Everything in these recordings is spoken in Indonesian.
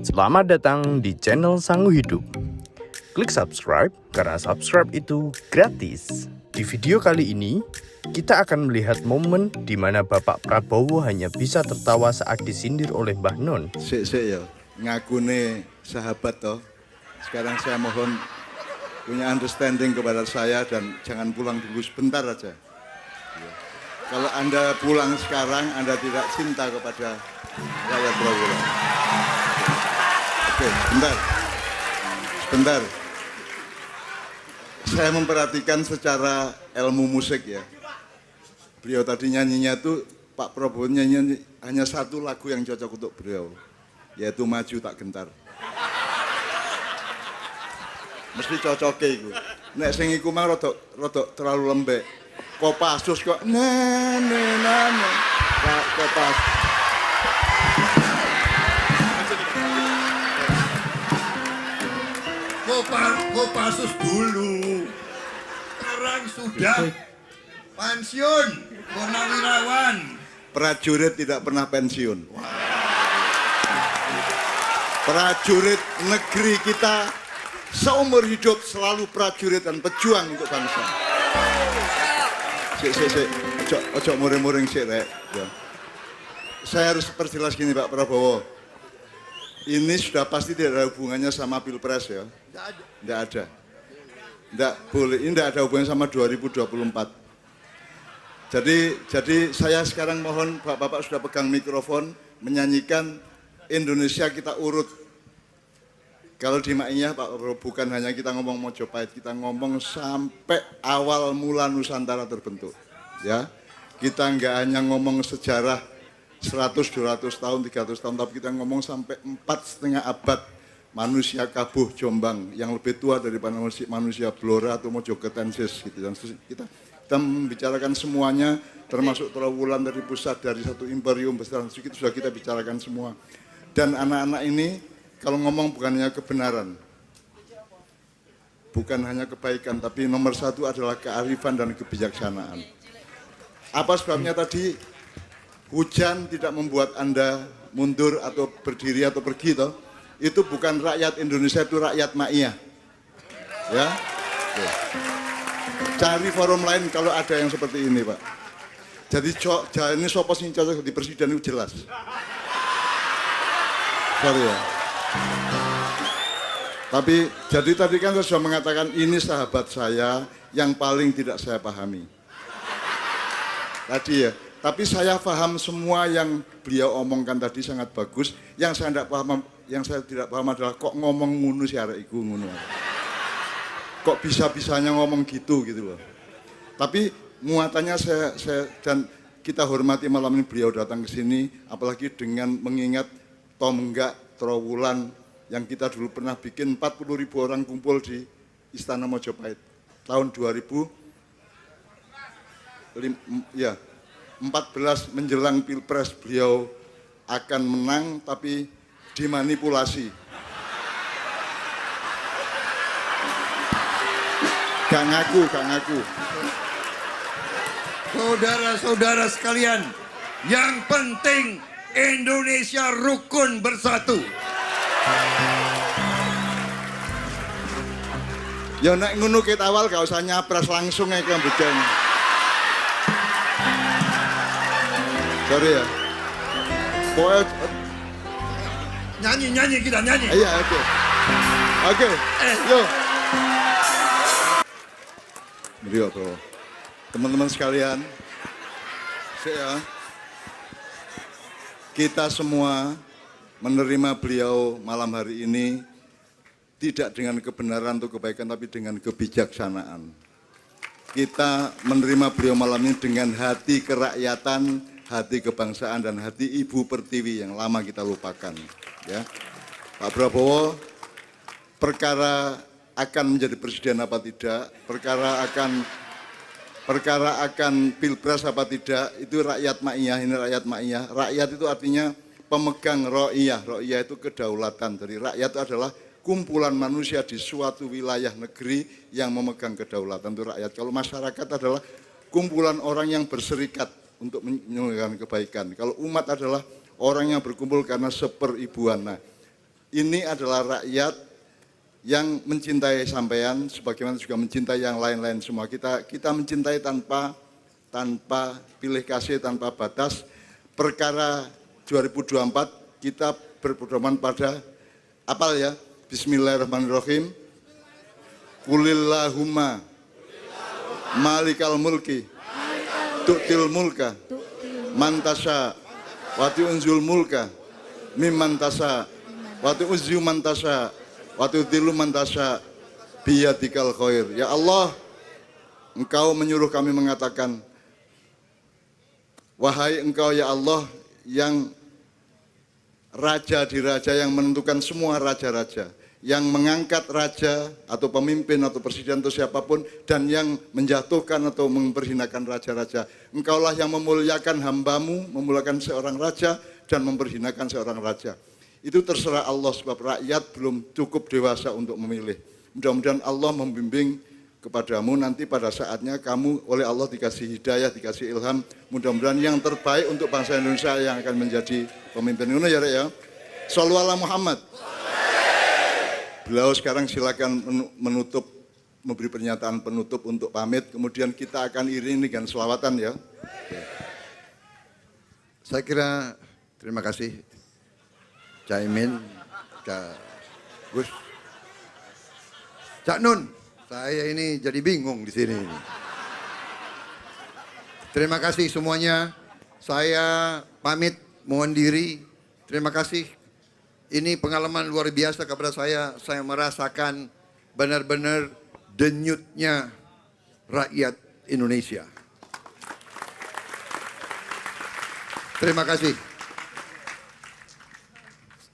Selamat datang di channel Sanggu Hidup. Klik subscribe karena subscribe itu gratis. Di video kali ini, kita akan melihat momen di mana Bapak Prabowo hanya bisa tertawa saat disindir oleh Mbah Non. Sik ya, ngakune sahabat toh. Sekarang saya mohon punya understanding kepada saya dan jangan pulang dulu sebentar aja. Ya. Kalau Anda pulang sekarang, Anda tidak cinta kepada rakyat Prabowo. Oke, sebentar. Saya memperhatikan secara ilmu musik ya. Beliau tadi nyanyinya tuh, Pak Prabowo nyanyi hanya satu lagu yang cocok untuk beliau, yaitu Maju Tak Gentar. Mesti cocoknya itu. Nek sing iku mah rodok terlalu lembek. Kopassus kok Kopassus. Kopassus dulu. Sekarang sudah pensiun, Purnawirawan. Prajurit tidak pernah pensiun. Prajurit negeri kita seumur hidup selalu prajurit dan pejuang untuk bangsa. Ojo muring-muring sik rek. Ya. Saya harus perjelas gini Pak Prabowo. Ini sudah pasti tidak ada hubungannya sama Pilpres ya. Tidak ada. Tidak boleh, ini tidak ada hubungannya sama 2024. Jadi saya sekarang mohon Bapak sudah pegang mikrofon menyanyikan Indonesia kita urut. Kalau di Maiyah Pak Prabowo bukan hanya kita ngomong Mojopahit, kita ngomong sampai awal mula Nusantara terbentuk. Ya, kita nggak hanya ngomong sejarah 100, 200 tahun, 300 tahun, tapi kita ngomong sampai 4,5 abad manusia Kabuh Jombang yang lebih tua daripada manusia Blora atau Mojokertensis gitu. Dan kita membicarakan semuanya, termasuk Trawulan dari pusat dari satu imperium besar itu sudah kita bicarakan semua. Dan anak-anak ini kalau ngomong bukan hanya kebenaran, bukan hanya kebaikan, tapi nomor satu adalah kearifan dan kebijaksanaan. Apa sebabnya tadi hujan tidak membuat Anda mundur atau berdiri atau pergi toh? Itu bukan rakyat Indonesia, itu rakyat Maiyah. Ya. Cari forum lain kalau ada yang seperti ini, Pak. Jadi ini sopo sing cocok di presiden itu jelas. Sorry ya. Tapi jadi tadi kan saya sudah mengatakan ini sahabat saya yang paling tidak saya pahami. Tadi ya. Tapi saya paham semua yang beliau omongkan tadi sangat bagus. Yang saya tidak paham adalah kok ngomong ngunu si arek iku ngunu. Kok bisa-bisanya ngomong gitu loh. Tapi muatannya saya dan kita hormati malam ini beliau datang ke sini, apalagi dengan mengingat Tonggak Trawulan yang kita dulu pernah bikin 40.000 orang kumpul di Istana Mojopahit tahun 14 menjelang Pilpres beliau akan menang tapi dimanipulasi. Gak ngaku. Saudara-saudara sekalian, yang penting Indonesia rukun bersatu. Ya nek ngono ket awal gak usah nyapres langsung ae kembedan. Sorry ya. Nyanyi kita nyanyi. Iya, oke. Yo. Beliau tuh. Teman-teman sekalian, kita semua menerima beliau malam hari ini tidak dengan kebenaran atau kebaikan, tapi dengan kebijaksanaan. Kita menerima beliau malam ini dengan hati kerakyatan, hati kebangsaan, dan hati Ibu Pertiwi yang lama kita lupakan. Ya, Pak Prabowo, perkara akan menjadi presiden apa tidak, perkara akan pilpres apa tidak, itu rakyat Maiyah, ini rakyat Maiyah. Rakyat itu artinya pemegang ro'iyah, ro'iyah itu kedaulatan. Jadi rakyat itu adalah kumpulan manusia di suatu wilayah negeri yang memegang kedaulatan, itu rakyat. Kalau masyarakat adalah kumpulan orang yang berserikat untuk menyelenggarakan kebaikan. Kalau umat adalah orang yang berkumpul karena seperibuan. Nah, ini adalah rakyat yang mencintai sampean, sebagaimana juga mencintai yang lain-lain semua. Kita mencintai tanpa pilih kasih, tanpa batas. Perkara 2024 kita berpedoman pada apal ya, Bismillahirrahmanirrahim. Qulillahumma malikal mulki tu'til mulka mantasha wa tu'unzul mulka mimman tasha wa tu'uzzu man tasha wa tu'dhillu man tasha biyadikal khair. Ya Allah, Engkau menyuruh kami mengatakan, wahai Engkau ya Allah yang raja di raja, yang menentukan semua raja-raja, yang mengangkat raja atau pemimpin atau presiden atau siapapun, dan yang menjatuhkan atau memperhinakan raja-raja. Engkaulah yang memuliakan hambamu, memuliakan seorang raja dan memperhinakan seorang raja. Itu terserah Allah, sebab rakyat belum cukup dewasa untuk memilih. Mudah-mudahan Allah membimbing kepadamu, nanti pada saatnya kamu oleh Allah dikasih hidayah, dikasih ilham. Mudah-mudahan yang terbaik untuk bangsa Indonesia yang akan menjadi pemimpin. Ini ya Rek ya. Shallu ala Muhammad. Beliau sekarang silakan menutup, memberi pernyataan penutup untuk pamit. Kemudian kita akan iringi dengan selawatan ya. Saya kira terima kasih Cak Imin, Cak Gus, Cak Nun. Saya ini jadi bingung di sini. Terima kasih semuanya. Saya pamit, mohon diri. Terima kasih. Ini pengalaman luar biasa kepada saya. Saya merasakan benar-benar denyutnya rakyat Indonesia. Terima kasih.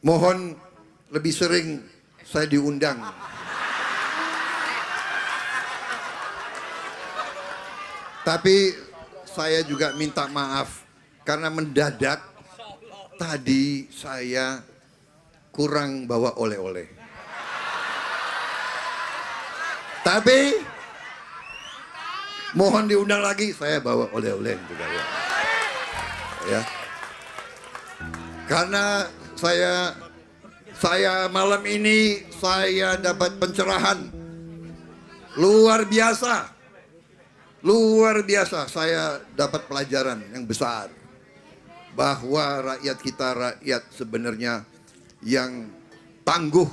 Mohon lebih sering saya diundang. Tapi saya juga minta maaf karena mendadak tadi saya kurang bawa oleh-oleh. Tapi mohon diundang lagi, saya bawa oleh-oleh juga ya. Ya. Karena saya malam ini saya dapat pencerahan luar biasa. Luar biasa, saya dapat pelajaran yang besar bahwa rakyat kita rakyat sebenarnya yang tangguh,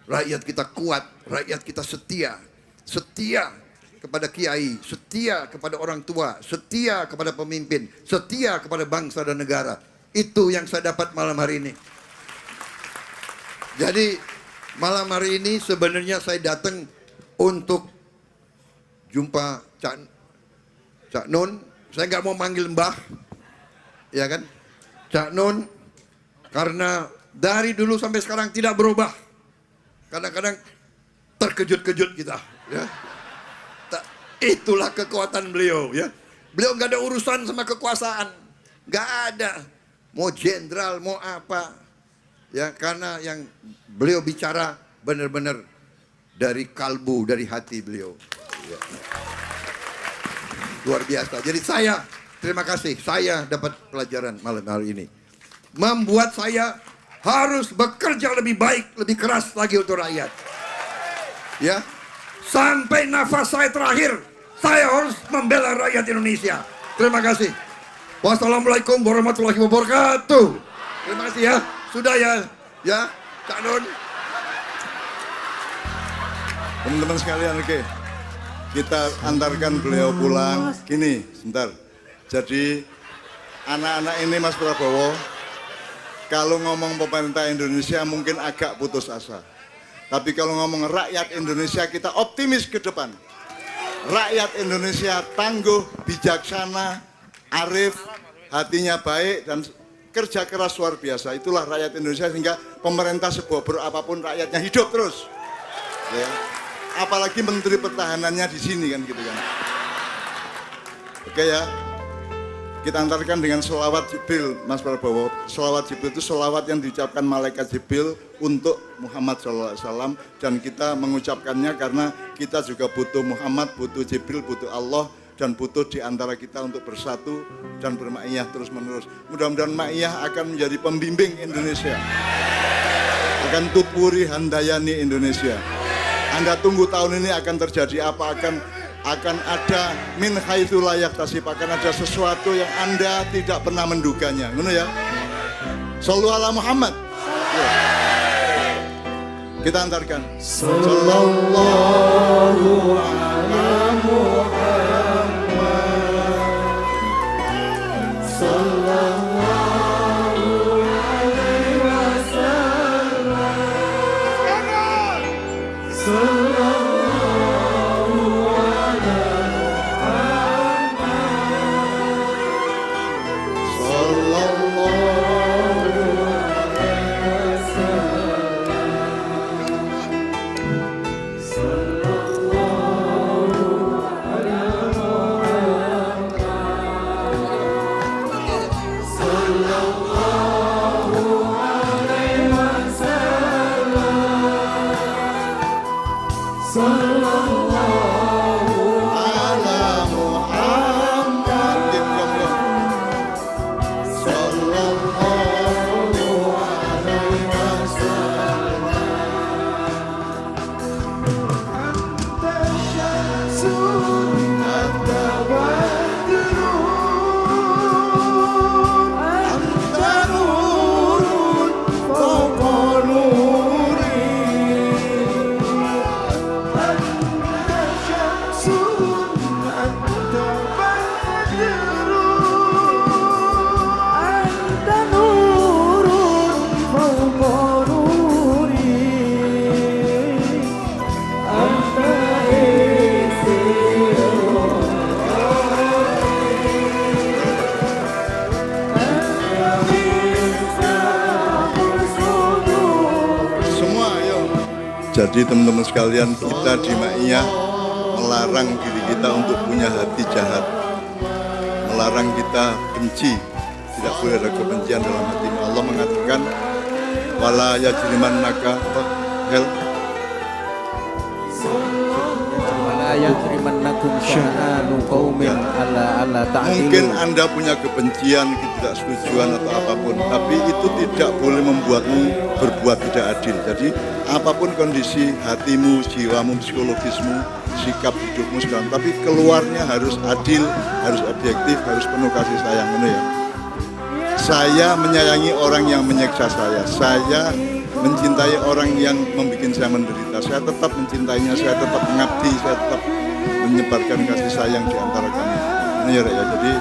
rakyat kita kuat, rakyat kita setia, setia kepada kiai, setia kepada orang tua, setia kepada pemimpin, setia kepada bangsa dan negara. Itu yang saya dapat malam hari ini. Jadi malam hari ini sebenarnya saya datang untuk jumpa Cak Nun. Saya nggak mau manggil Mbah, ya kan? Cak Nun, karena dari dulu sampai sekarang tidak berubah. Kadang-kadang terkejut-kejut kita, ya. Itulah kekuatan beliau, ya. Beliau nggak ada urusan sama kekuasaan, nggak ada. Mau jenderal, mau apa, ya. Karena yang beliau bicara benar-benar dari kalbu, dari hati beliau. Ya. Luar biasa. Jadi saya terima kasih, saya dapat pelajaran malam hari ini. Membuat saya harus bekerja lebih baik, lebih keras lagi untuk rakyat. Ya. Sampai nafas saya terakhir, saya harus membela rakyat Indonesia. Terima kasih. Wassalamualaikum warahmatullahi wabarakatuh. Terima kasih ya. Sudah ya. Ya, Cak Nun. Teman-teman sekalian, oke. Kita antarkan beliau pulang. Gini, sebentar. Jadi anak-anak ini Mas Prabowo, kalau ngomong pemerintah Indonesia mungkin agak putus asa. Tapi kalau ngomong rakyat Indonesia kita optimis ke depan. Rakyat Indonesia tangguh, bijaksana, arif, hatinya baik dan kerja keras luar biasa. Itulah rakyat Indonesia, sehingga pemerintah sebobrok apapun rakyatnya hidup terus. Ya. Apalagi menteri pertahanannya di sini kan gitu kan. Oke ya. Kita antarkan dengan selawat Jibril, Mas Prabowo. Selawat Jibril itu selawat yang diucapkan malaikat Jibril untuk Muhammad SAW. Dan kita mengucapkannya karena kita juga butuh Muhammad, butuh Jibril, butuh Allah. Dan butuh di antara kita untuk bersatu dan bermaiyah terus menerus. Mudah-mudahan maiyah akan menjadi pembimbing Indonesia. akan Tutpuri Handayani Indonesia. Anda tunggu tahun ini akan terjadi apa, akan ada min haitsu la yahtasib, akan ada sesuatu yang Anda tidak pernah menduganya. Ngono ya. Shallu ala Muhammad. Ya. Kita antarkan. Sallallahu ala Muhammad. Sallallahu alaihi wasallam. Sallallahu ala Muhammad. Sallallahu Jadi teman-teman sekalian, kita di Ma'iyah melarang diri kita untuk punya hati jahat, melarang kita benci, tidak boleh ada kebencian dalam hati. Allah mengatakan wala yajrimannaka hel wala yajrimannakum syana'anu qaumin alla ta'dilu. Mungkin Anda punya kebencian, ketidaksetujuan atau apapun, tapi itu tidak boleh membuatmu berbuat tidak adil. Jadi apapun kondisi hatimu, jiwamu, psikologismu, sikap hidupmu sekarang, tapi keluarnya harus adil, harus objektif, harus penuh kasih sayang. Benar ya? Saya menyayangi orang yang menyiksa saya. Saya mencintai orang yang membuat saya menderita. Saya tetap mencintainya, saya tetap mengabdi, saya tetap menyebarkan kasih sayang di antara kami. Benar ya? Jadi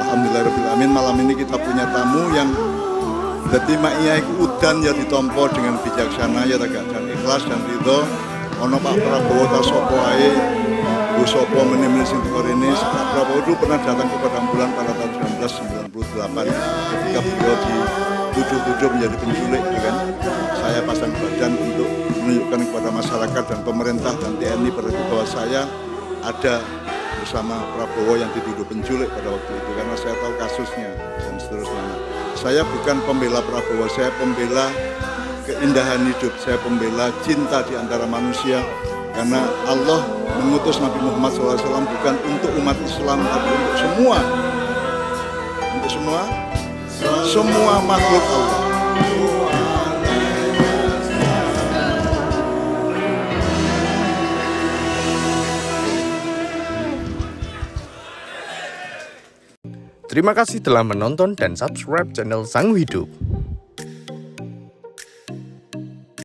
alhamdulillahirabbil alamin, malam ini kita punya tamu yang dadi Ma'iyah iku udan ya ditampa dengan bijaksana, ya tegak dan ikhlas dan ridho. Ono Pak Prabowo ta sapa ae, Bu sapa meneh sing ini. Pak Prabowo dulu pernah datang ke Padang Bulan pada tahun 1998 ketika beliau dituduh menjadi penculik, ya kan. Saya pasang badan untuk menunjukkan kepada masyarakat dan pemerintah dan TNI bahwa saya ada bersama Prabowo yang dituduh penculik pada waktu itu, karena saya tahu kasusnya dan seterusnya. Saya bukan pembela Prabowo, saya pembela keindahan hidup, saya pembela cinta di antara manusia. Karena Allah mengutus Nabi Muhammad SAW bukan untuk umat Islam, tapi untuk semua. Untuk semua makhluk Allah. Terima kasih telah menonton dan subscribe channel Sang Hidup.